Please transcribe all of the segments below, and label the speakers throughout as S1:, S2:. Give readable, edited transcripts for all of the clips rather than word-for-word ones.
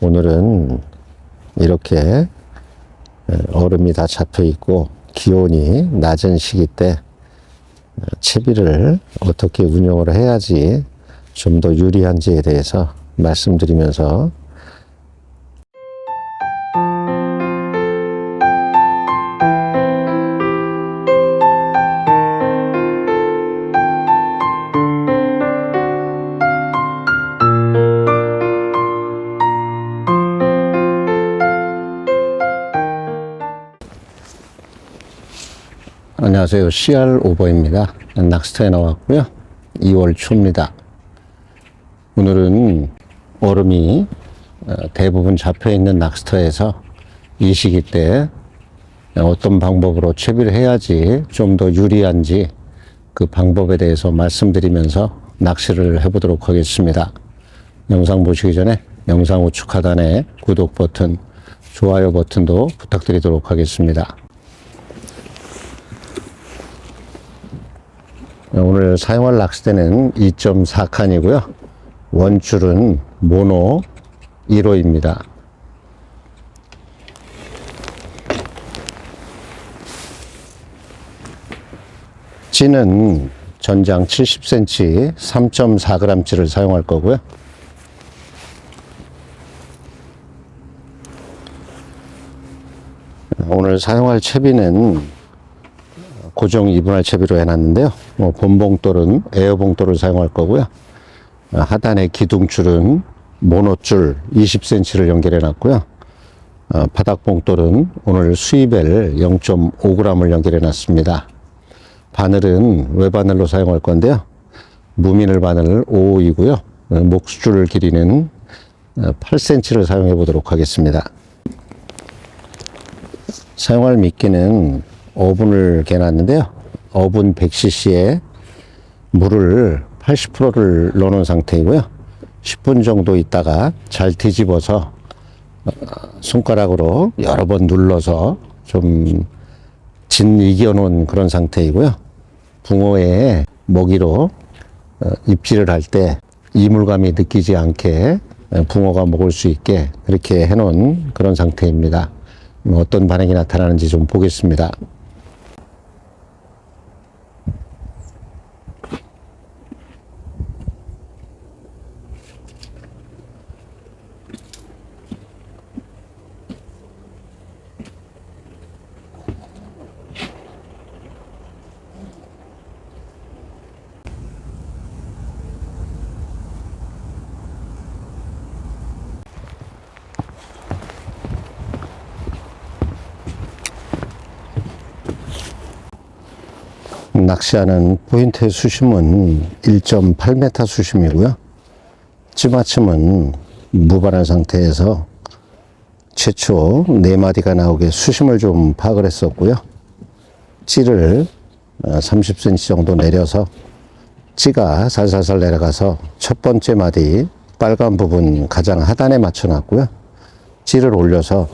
S1: 오늘은 이렇게 얼음이 다 잡혀 있고 기온이 낮은 시기 때 채비를 어떻게 운영을 해야지 좀 더 유리한지에 대해서 말씀드리면서 안녕하세요. CR 오버입니다. 낚시터에 나왔고요. 2월 초입니다. 오늘은 얼음이 대부분 잡혀있는 낚시터에서 이 시기 때 어떤 방법으로 채비를 해야지 좀 더 유리한지 그 방법에 대해서 말씀드리면서 낚시를 해보도록 하겠습니다. 영상 보시기 전에 영상 우측 하단에 구독 버튼, 좋아요 버튼도 부탁드리도록 하겠습니다. 오늘 사용할 낚싯대는 2.4칸이고요. 원줄은 모노 1호입니다. 찌는 전장 70cm 3.4g치를 사용할 거고요. 오늘 사용할 채비는 고정 2분할 채비로 해놨는데요. 본봉돌은 에어봉돌을 사용할 거고요. 하단의 기둥줄은 모노줄 20cm를 연결해 놨고요. 바닥봉돌은 오늘 수입엘 0.5g을 연결해 놨습니다. 바늘은 외바늘로 사용할 건데요. 무미늘 바늘 5호이고요. 목줄 길이는 8cm를 사용해 보도록 하겠습니다. 사용할 미끼는 어분을 개놨는데요. 어분 100cc에 물을 80%를 넣어놓은 상태이고요. 10분 정도 있다가 잘 뒤집어서 손가락으로 여러 번 눌러서 좀 이겨 놓은 그런 상태이고요. 붕어의 먹이로 입질을 할 때 이물감이 느끼지 않게 붕어가 먹을 수 있게 그렇게 해놓은 그런 상태입니다. 어떤 반응이 나타나는지 좀 보겠습니다. 낚시하는 포인트의 수심은 1.8m 수심이고요. 찌맞춤은 무반한 상태에서 최초 4마디가 나오게 수심을 좀 파악을 했었고요. 찌를 30cm 정도 내려서 찌가 살살살 내려가서 첫 번째 마디 빨간 부분 가장 하단에 맞춰 놨고요. 찌를 올려서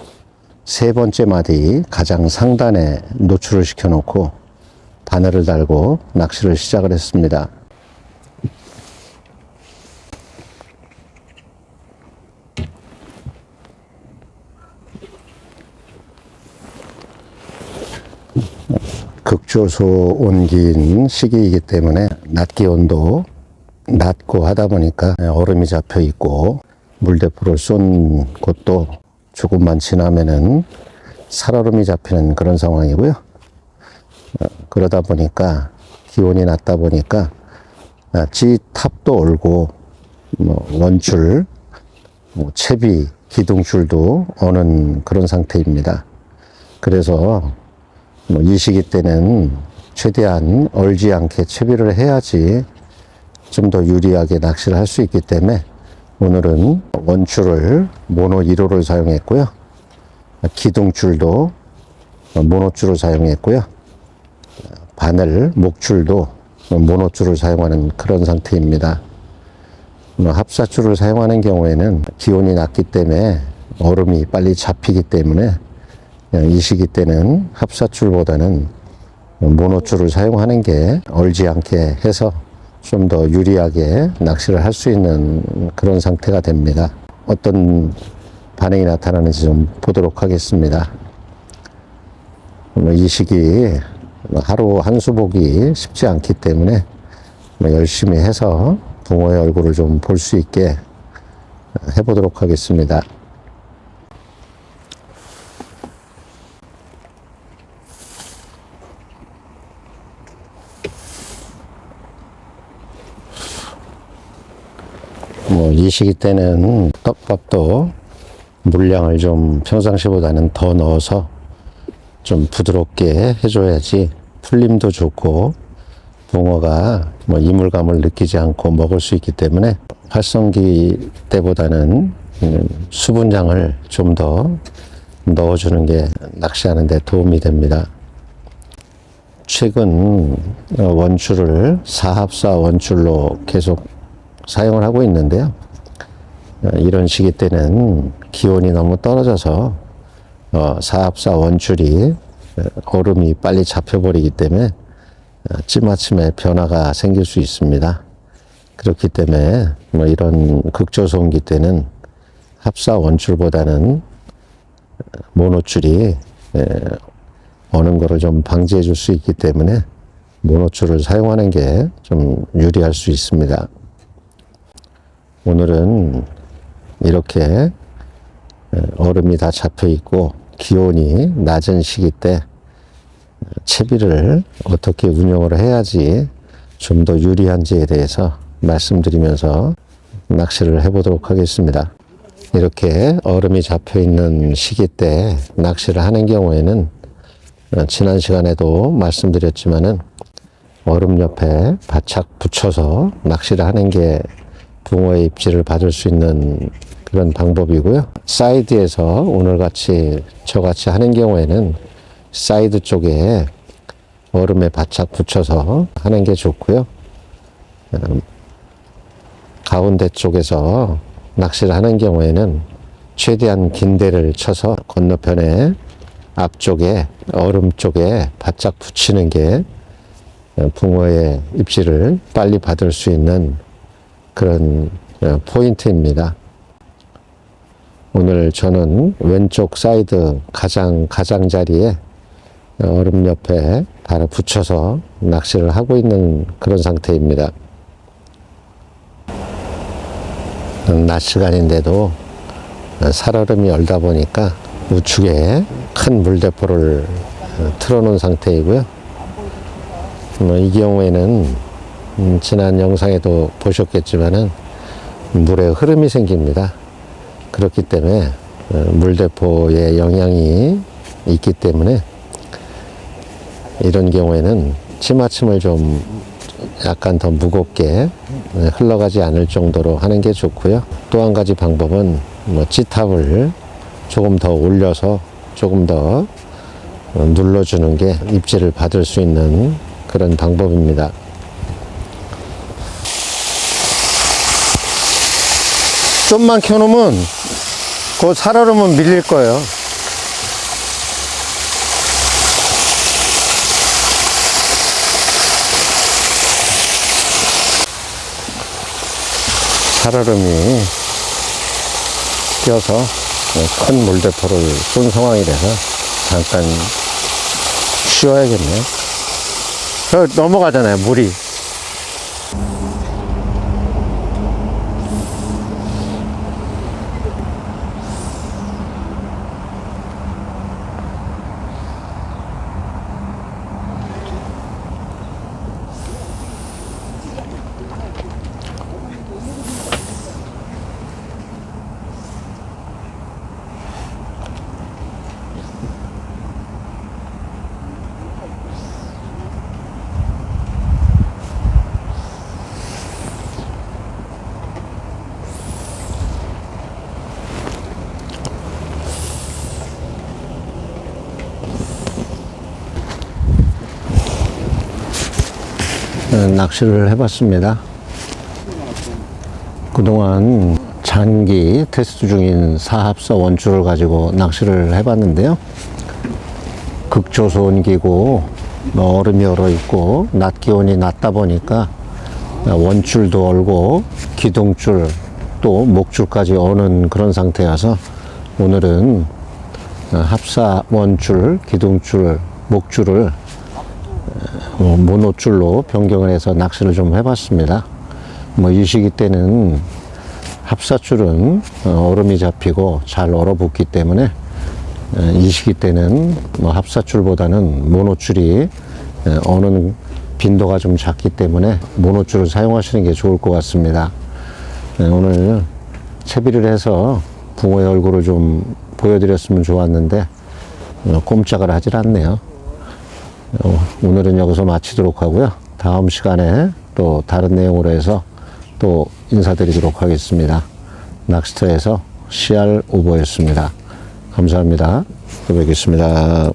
S1: 세 번째 마디 가장 상단에 노출을 시켜 놓고 바늘을 달고 낚시를 시작을 했습니다. 극조소 온기인 시기이기 때문에 낮 기온도 낮고 하다 보니까 얼음이 잡혀 있고 물대포를 쏜 곳도 조금만 지나면은 살얼음이 잡히는 그런 상황이고요. 그러다 보니까 기온이 낮다 보니까 찌 탑도 얼고 원줄, 채비, 기둥줄도 어는 그런 상태입니다. 그래서 이 시기 때는 최대한 얼지 않게 채비를 해야지 좀 더 유리하게 낚시를 할 수 있기 때문에 오늘은 원줄을 모노 1호를 사용했고요. 기둥줄도 모노줄을 사용했고요. 바늘, 목줄도 모노줄을 사용하는 그런 상태입니다. 합사줄을 사용하는 경우에는 기온이 낮기 때문에 얼음이 빨리 잡히기 때문에 이 시기 때는 합사줄보다는 모노줄을 사용하는 게 얼지 않게 해서 좀 더 유리하게 낚시를 할 수 있는 그런 상태가 됩니다. 어떤 반응이 나타나는지 좀 보도록 하겠습니다. 이 시기 하루 한 수 보기 쉽지 않기 때문에 열심히 해서 붕어의 얼굴을 좀 볼 수 있게 해보도록 하겠습니다. 이 시기 때는 떡밥도 물량을 좀 평상시보다는 더 넣어서 좀 부드럽게 해줘야지 풀림도 좋고 붕어가 이물감을 느끼지 않고 먹을 수 있기 때문에 활성기 때보다는 수분량을 좀 더 넣어주는 게 낚시하는 데 도움이 됩니다. 최근 원줄을 4합사 원줄로 계속 사용을 하고 있는데요. 이런 시기 때는 기온이 너무 떨어져서 4합사 원줄이 얼음이 빨리 잡혀버리기 때문에 찌마침에 변화가 생길 수 있습니다. 그렇기 때문에 이런 극저소음기 때는 합사 원줄보다는 모노줄이 어는 거를 좀 방지해 줄 수 있기 때문에 모노줄을 사용하는 게 좀 유리할 수 있습니다. 오늘은 이렇게 얼음이 다 잡혀 있고 기온이 낮은 시기 때 채비를 어떻게 운영을 해야지 좀 더 유리한지에 대해서 말씀드리면서 낚시를 해보도록 하겠습니다. 이렇게 얼음이 잡혀 있는 시기 때 낚시를 하는 경우에는 지난 시간에도 말씀드렸지만은 얼음 옆에 바짝 붙여서 낚시를 하는 게 붕어의 입질을 받을 수 있는 그런 방법이고요. 사이드에서 오늘같이 저같이 하는 경우에는 사이드 쪽에 얼음에 바짝 붙여서 하는 게 좋고요. 가운데 쪽에서 낚시를 하는 경우에는 최대한 긴 대를 쳐서 건너편에 앞쪽에 얼음 쪽에 바짝 붙이는 게 붕어의 입질을 빨리 받을 수 있는 그런 포인트입니다. 오늘 저는 왼쪽 사이드 가장자리에 얼음 옆에 바로 붙여서 낚시를 하고 있는 그런 상태입니다. 낮 시간인데도 살얼음이 얼다 보니까 우측에 큰 물대포를 틀어놓은 상태이고요. 이 경우에는 지난 영상에도 보셨겠지만은 물에 흐름이 생깁니다. 그렇기 때문에 물대포의 영향이 있기 때문에 이런 경우에는 치마침을 좀 약간 더 무겁게 흘러가지 않을 정도로 하는 게 좋고요. 또 한 가지 방법은 찌탑을 조금 더 올려서 조금 더 눌러주는 게 입질을 받을 수 있는 그런 방법입니다. 좀만 켜놓으면 그 살얼음은 밀릴 거예요. 살얼음이 껴서 큰 물대포를 쏜 상황이라서 잠깐 쉬어야겠네요. 넘어가잖아요, 물이. 낚시를 해봤습니다. 그동안 장기 테스트 중인 4합사 원줄을 가지고 낚시를 해봤는데요. 극조소온기고 얼음이 얼어있고 낮 기온이 낮다 보니까 원줄도 얼고 기둥줄 또 목줄까지 어는 그런 상태여서 오늘은 합사 원줄, 기둥줄, 목줄을 모노줄로 변경을 해서 낚시를 좀 해봤습니다. 뭐 이 시기 때는 합사줄은 얼음이 잡히고 잘 얼어붙기 때문에 이 시기 때는 뭐 합사줄보다는 모노줄이 어는 빈도가 좀 작기 때문에 모노줄을 사용하시는 게 좋을 것 같습니다. 오늘 채비를 해서 붕어의 얼굴을 좀 보여드렸으면 좋았는데 꼼짝을 하질 않네요. 오늘은 여기서 마치도록 하고요. 다음 시간에 또 다른 내용으로 해서 또 인사드리도록 하겠습니다. 낚시터에서 CR 오버였습니다. 감사합니다. 또 뵙겠습니다.